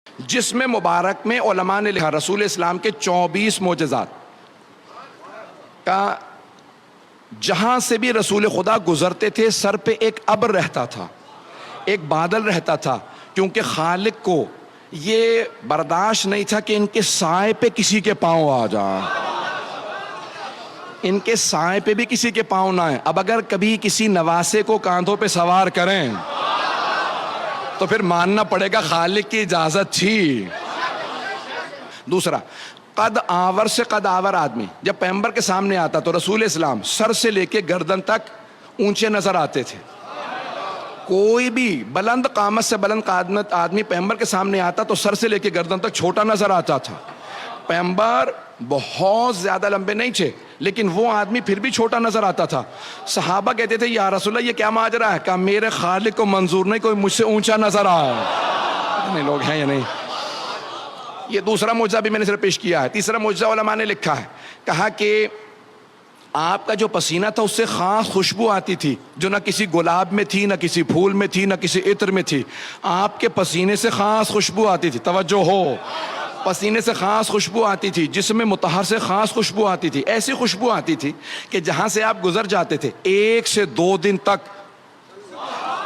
جس میں مبارک میں علماء نے لکھا رسول اسلام کے 24 معجزات کا، جہاں سے بھی رسول خدا گزرتے تھے سر پہ ایک ابر رہتا تھا، ایک بادل رہتا تھا، کیونکہ خالق کو یہ برداشت نہیں تھا کہ ان کے سائے پہ کسی کے پاؤں آ جائیں، ان کے سائے پہ بھی کسی کے پاؤں نہ آئیں۔ اب اگر کبھی کسی نواسے کو کاندھوں پہ سوار کریں تو پھر ماننا پڑے گا خالق کی اجازت تھی۔ دوسرا، قد آور سے قد آور آدمی جب پیغمبر کے سامنے آتا تو رسول اسلام سر سے لے کے گردن تک اونچے نظر آتے تھے۔ کوئی بھی بلند قامت سے بلند قامت آدمی پیغمبر کے سامنے آتا تو سر سے لے کے گردن تک چھوٹا نظر آتا تھا۔ پیغمبر بہت زیادہ لمبے نہیں تھے لیکن وہ آدمی پھر بھی چھوٹا نظر آتا تھا۔ صحابہ کہتے تھے یا رسول اللہ یہ کیا ماجرا ہے؟ کہا میرے خالق کو منظور نہیں کوئی مجھ سے اونچا نظر آئے۔ کتنے لوگ ہیں یا نہیں؟ یہ دوسرا معجزہ بھی میں نے صرف پیش کیا ہے۔ تیسرا معجزہ علماء نے لکھا ہے، کہا کہ آپ کا جو پسینہ تھا اس سے خاص خوشبو آتی تھی جو نہ کسی گلاب میں تھی، نہ کسی پھول میں تھی، نہ کسی عطر میں تھی۔ آپ کے پسینے سے خاص خوشبو آتی تھی، توجہ ہو، پسینے سے خاص خوشبو آتی تھی، جسم مطہر سے خاص خوشبو آتی تھی، ایسی خوشبو آتی تھی کہ جہاں سے آپ گزر جاتے تھے 1 سے 2 دن تک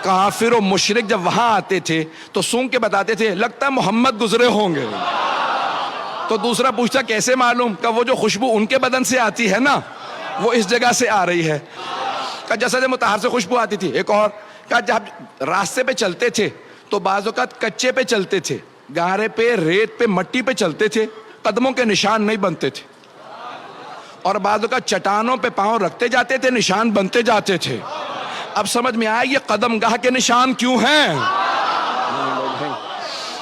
کافر و مشرک جب وہاں آتے تھے تو سونگ کے بتاتے تھے لگتا ہے محمد گزرے ہوں گے۔ تو دوسرا پوچھتا کیسے معلوم؟ کہ وہ جو خوشبو ان کے بدن سے آتی ہے نا وہ اس جگہ سے آ رہی ہے۔ کہ جسد مطہر سے خوشبو آتی تھی۔ ایک اور کہ جب راستے پہ چلتے تھے تو بعض اوقات کچے پہ چلتے تھے، گارے پہ، ریت پہ، مٹی پہ چلتے تھے، قدموں کے نشان نہیں بنتے تھے، اور بعض اوقات چٹانوں پہ پاؤں رکھتے جاتے تھے، نشان بنتے جاتے تھے۔ اب سمجھ میں آیا یہ قدم گاہ کے نشان کیوں ہیں؟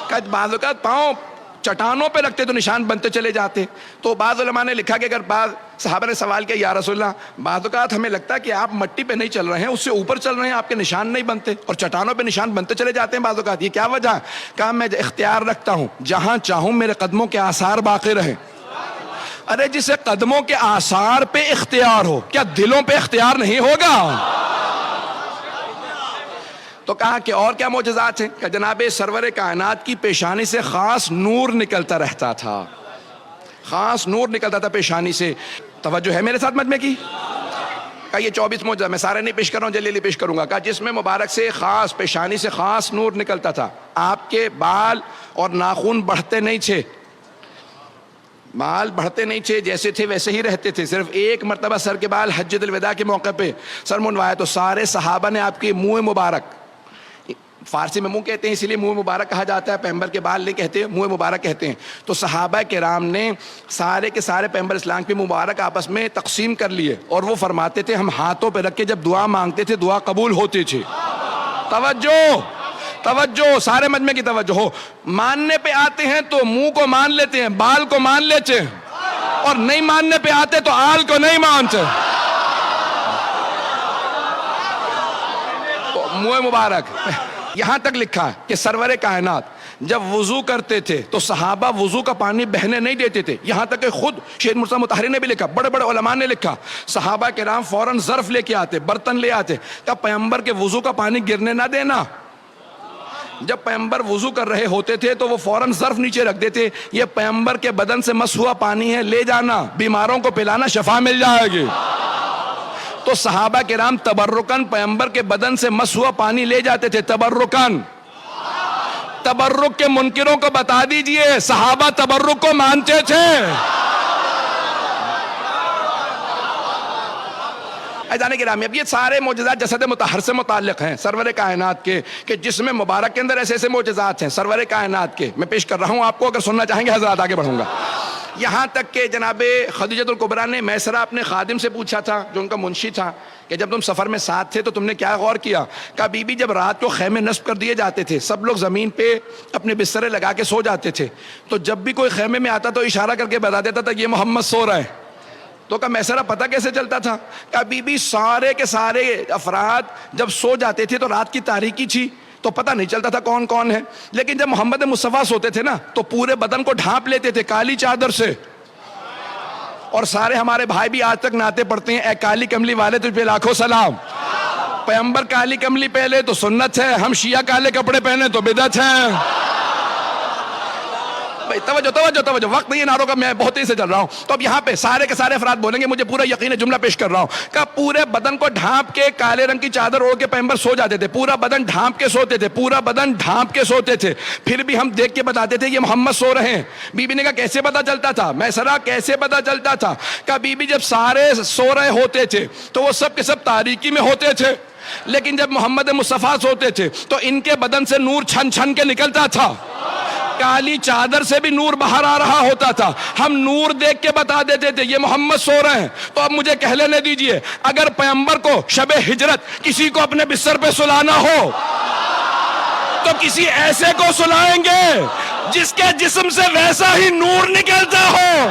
کہ بعض اوقات پاؤں چٹانوں پہ رکھتے تو نشان بنتے چلے جاتے۔ تو بعض علماء نے لکھا کہ اگر بعض صحابہ نے سوال کیا یا رسول اللہ بعض اوقات ہمیں لگتا ہے کہ آپ مٹی پہ نہیں چل رہے ہیں، اس سے اوپر چل رہے ہیں، آپ کے نشان نہیں بنتے اور چٹانوں پہ نشان بنتے چلے جاتے ہیں بعض اوقات، یہ کیا وجہ ہے؟ کہا میں اختیار رکھتا ہوں جہاں چاہوں میرے قدموں کے آثار باقی رہیں۔ ارے جسے قدموں کے آثار پہ اختیار ہو کیا دلوں پہ اختیار نہیں ہوگا؟ تو کہا کہ اور کیا معجزات ہیں؟ کہ جناب سرور کائنات کی پیشانی سے خاص نور نکلتا رہتا تھا، خاص نور نکلتا تھا پیشانی سے۔ توجہ ہے میرے ساتھ مجمع کی؟ کہا یہ 24 معجزہ میں سارے نہیں پیش کر رہا ہوں، جلدی پیش کروں گا۔ کہا جس میں مبارک سے خاص پیشانی سے خاص نور نکلتا تھا، آپ کے بال اور ناخن بڑھتے نہیں تھے، بال بڑھتے نہیں تھے، جیسے تھے ویسے ہی رہتے تھے۔ صرف ایک مرتبہ سر کے بال حجۃ الوداع کے موقع پہ سر منڈوایا تو سارے صحابہ نے آپ کے منہ مبارک، فارسی میں منہ کہتے ہیں اسی لیے منہ مبارک کہا جاتا ہے، پیغمبر کے بال نہیں کہتے، منہ مبارک کہتے ہیں۔ تو صحابہ کرام نے سارے کے سارے پیغمبر اسلام کے مبارک آپس میں تقسیم کر لیے اور وہ فرماتے تھے ہم ہاتھوں پہ رکھ کے جب دعا مانگتے تھے دعا قبول ہوتی تھی۔ توجہ توجہ، سارے مجمع کی توجہ ہو۔ ماننے پہ آتے ہیں تو منہ کو مان لیتے ہیں، بال کو مان لیتے ہیں، اور نہیں ماننے پہ آتے تو آل کو نہیں مانتے۔ تو منہ مبارک یہاں تک لکھا ہے کہ سرور کائنات جب وضو کرتے تھے تو صحابہ وضو کا پانی بہنے نہیں دیتے تھے، یہاں تک کہ خود شیخ مرتضیٰ مطہری نے بھی لکھا، بڑے بڑے علماء نے لکھا، صحابہ کرام فوراً ظرف لے کے آتے، برتن لے آتے کہ پیغمبر کے وضو کا پانی گرنے نہ دینا۔ جب پیغمبر وضو کر رہے ہوتے تھے تو وہ فوراً ظرف نیچے رکھ دیتے، یہ پیغمبر کے بدن سے مس ہوا پانی ہے، لے جانا، بیماروں کو پلانا، شفا مل جائے گی۔ تو صحابہ کرام تبرکن پیغمبر کے بدن سے مس ہوا پانی لے جاتے تھے، تبرکن۔ تبرک کے منکروں کو بتا دیجئے صحابہ تبرک کو مانتے تھے۔ جانے گرامی، اب یہ سارے معجزات جسد مطہر سے متعلق ہیں سرور کائنات کے، کہ جس میں مبارک کے اندر ایسے ایسے معجزات ہیں سرور کائنات کے، میں پیش کر رہا ہوں آپ کو، اگر سننا چاہیں گے حضرات آگے بڑھوں گا۔ یہاں تک کہ جناب خدیجۃ الکبریٰ نے میسرہ اپنے خادم سے پوچھا تھا جو ان کا منشی تھا کہ جب تم سفر میں ساتھ تھے تو تم نے کیا غور کیا؟ کہا بی بی جب رات کو خیمے نصب کر دیے جاتے تھے سب لوگ زمین پہ اپنے بسترے لگا کے سو جاتے تھے، تو جب بھی کوئی خیمے میں آتا تو اشارہ کر کے بتا دیتا تھا یہ محمد سو رہے ہیں۔ تو کہا میسرہ پتہ کیسے چلتا تھا؟ کہا بی بی سارے کے سارے افراد جب سو جاتے تھے تو رات کی تاریکی تھی تو پتہ نہیں چلتا تھا کون کون ہے، لیکن جب محمد مصطفیٰ سوتے تھے نا تو پورے بدن کو ڈھانپ لیتے تھے کالی چادر سے، اور سارے ہمارے بھائی بھی آج تک نعتیں پڑھتے ہیں، اے کالی کملی والے تجھ پہ لاکھوں سلام۔ پیغمبر کالی کملی پہلے تو سنت ہے، ہم شیعہ کالے کپڑے پہنے تو بدعت ہے۔ اب توجہ توجہ توجہ، وقت نہیں ہے نعروں کا، میں بہت ہی سے چل رہا ہوں. تو اب یہاں پہ سارے کے سارے افراد بولیں گے، مجھے پورا یقین ہے، جملہ پیش کر رہا ہوں کہ پورے بدن کو ڈھانپ کے کالے رنگ کی چادر اوڑھ کے پیغمبر سو جاتے تھے، پورا بدن ڈھانپ کے سوتے تھے، پورا بدن ڈھانپ کے سوتے تھے. پھر بھی ہم دیکھ کے بتاتے تھے یہ محمد سو رہے ہیں. بی بی نے کہا کیسے پتا چلتا تھا؟ میں سرا کیسے پتا چلتا تھا؟ کہ بی بی جب سارے سو رہے ہوتے تھے تو وہ سب کے سب تاریکی میں ہوتے تھے، لیکن جب محمد مصطفیٰ سوتے تھے تو ان کے بدن سے نور چھن چھن کے نکلتا تھا، کالی چادر سے بھی نور باہر آ رہا ہوتا تھا. ہم نور دیکھ کے بتا دیتے تھے یہ محمد سو رہے ہیں. تو اب مجھے کہہ لینے دیجئے، اگر پیغمبر کو شب ہجرت کسی کو اپنے بستر پہ سلانا ہو تو کسی ایسے کو سلائیں گے جس کے جسم سے ویسا ہی نور نکلتا ہو.